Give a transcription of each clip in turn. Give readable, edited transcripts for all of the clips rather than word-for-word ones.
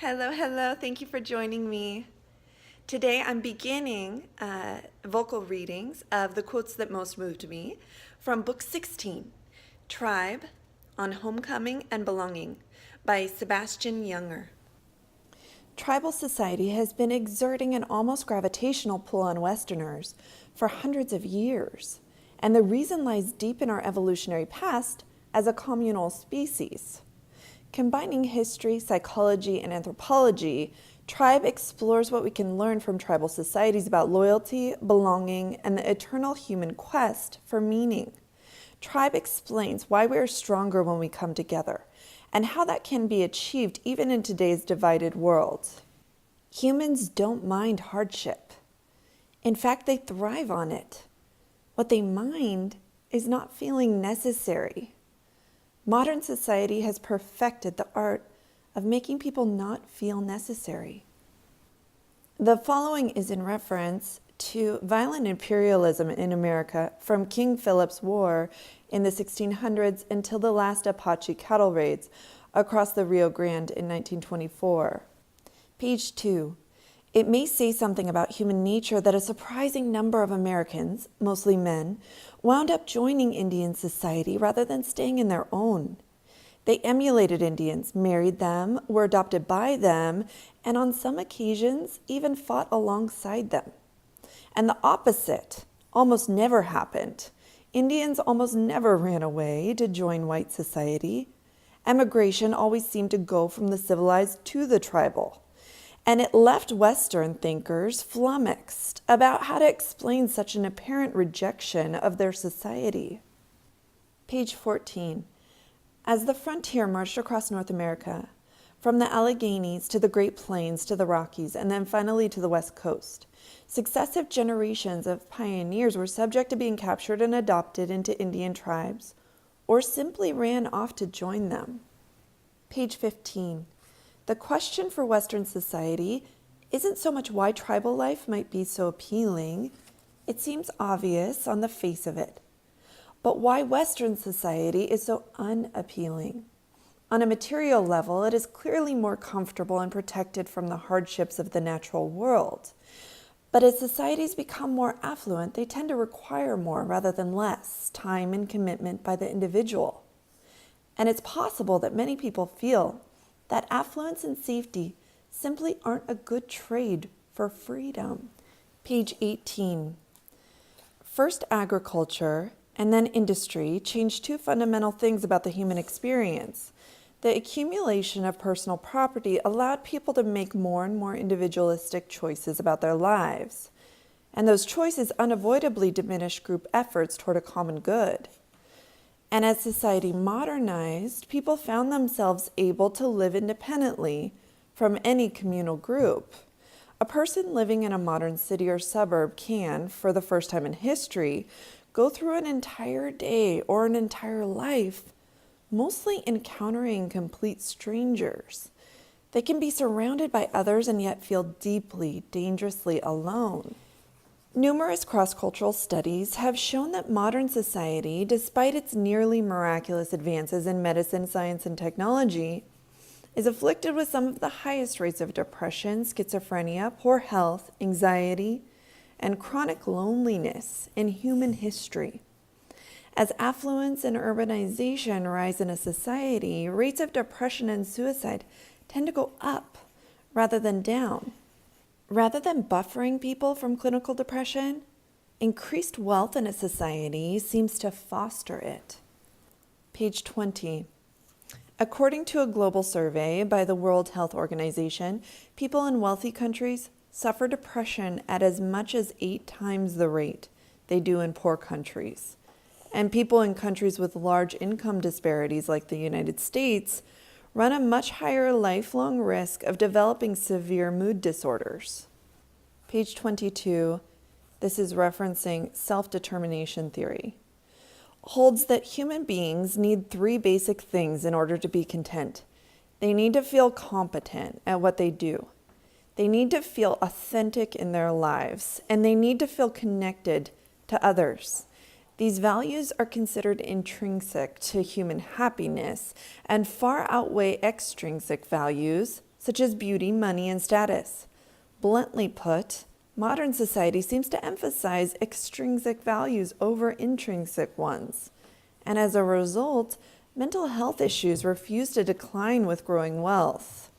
Hello, hello. Thank you for joining me. Today I'm beginning vocal readings of the quotes that most moved me from Book 16, Tribe on Homecoming and Belonging by Sebastian Junger. Tribal society has been exerting an almost gravitational pull on Westerners for hundreds of years, and the reason lies deep in our evolutionary past as a communal species. Combining history, psychology, and anthropology, Tribe explores what we can learn from tribal societies about loyalty, belonging, and the eternal human quest for meaning. Tribe explains why we are stronger when we come together, and how that can be achieved even in today's divided world. Humans don't mind hardship. In fact, they thrive on it. What they mind is not feeling necessary. Modern society has perfected the art of making people not feel necessary. The following is in reference to violent imperialism in America from King Philip's War in the 1600s until the last Apache cattle raids across the Rio Grande in 1924. Page 2. It may say something about human nature that a surprising number of Americans, mostly men, wound up joining Indian society rather than staying in their own. They emulated Indians, married them, were adopted by them, and on some occasions even fought alongside them. And the opposite almost never happened. Indians almost never ran away to join white society. Emigration always seemed to go from the civilized to the tribal. And it left Western thinkers flummoxed about how to explain such an apparent rejection of their society. Page 14. As the frontier marched across North America, from the Alleghenies to the Great Plains to the Rockies, and then finally to the West Coast, successive generations of pioneers were subject to being captured and adopted into Indian tribes, or simply ran off to join them. Page 15. The question for Western society isn't so much why tribal life might be so appealing. It seems obvious on the face of it. But why Western society is so unappealing. On a material level, it is clearly more comfortable and protected from the hardships of the natural world. But as societies become more affluent, they tend to require more rather than less time and commitment by the individual. And it's possible that many people feel that affluence and safety simply aren't a good trade for freedom. Page 18. First agriculture and then industry changed two fundamental things about the human experience. The accumulation of personal property allowed people to make more and more individualistic choices about their lives. And those choices unavoidably diminished group efforts toward a common good. And as society modernized, people found themselves able to live independently from any communal group. A person living in a modern city or suburb can, for the first time in history, go through an entire day or an entire life mostly encountering complete strangers. They can be surrounded by others and yet feel deeply, dangerously alone. Numerous cross-cultural studies have shown that modern society, despite its nearly miraculous advances in medicine, science, and technology, is afflicted with some of the highest rates of depression, schizophrenia, poor health, anxiety, and chronic loneliness in human history. As affluence and urbanization rise in a society, rates of depression and suicide tend to go up rather than down. Rather than buffering people from clinical depression, increased wealth in a society seems to foster it. Page 20. According to a global survey by the World Health Organization, people in wealthy countries suffer depression at as much as 8 times the rate they do in poor countries. And people in countries with large income disparities like the United States run a much higher lifelong risk of developing severe mood disorders. Page 22, this is referencing self-determination theory, holds that human beings need 3 basic things in order to be content. They need to feel competent at what they do. They need to feel authentic in their lives, and they need to feel connected to others. These values are considered intrinsic to human happiness and far outweigh extrinsic values such as beauty, money, and status. Bluntly put, modern society seems to emphasize extrinsic values over intrinsic ones, and as a result, mental health issues refuse to decline with growing wealth.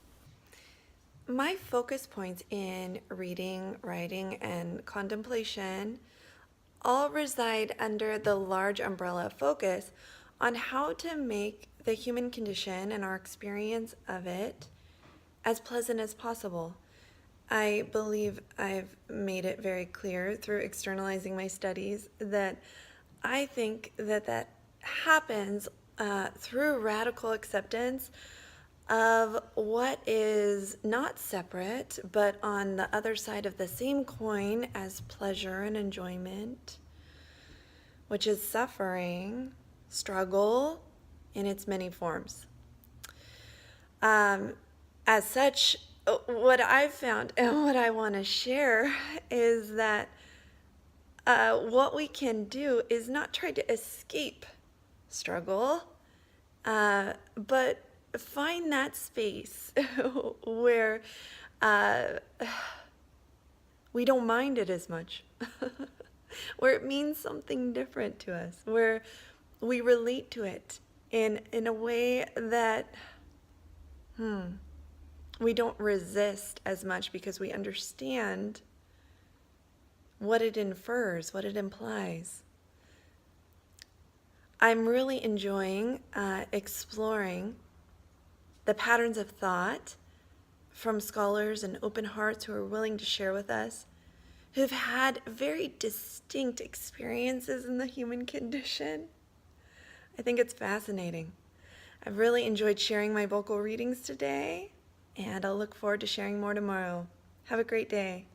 My focus points in reading, writing, and contemplation all reside under the large umbrella focus on how to make the human condition and our experience of it as pleasant as possible. I believe I've made it very clear through externalizing my studies that I think that happens through radical acceptance of what is not separate, but on the other side of the same coin as pleasure and enjoyment, which is suffering, struggle in its many forms. As such, what I've found and what I want to share is that what we can do is not try to escape struggle, but find that space where we don't mind it as much, where it means something different to us, where we relate to it in a way that we don't resist as much because we understand what it infers, what it implies. I'm really enjoying exploring the patterns of thought from scholars and open hearts who are willing to share with us, who've had very distinct experiences in the human condition. I think it's fascinating. I've really enjoyed sharing my vocal readings today, and I'll look forward to sharing more tomorrow. Have a great day.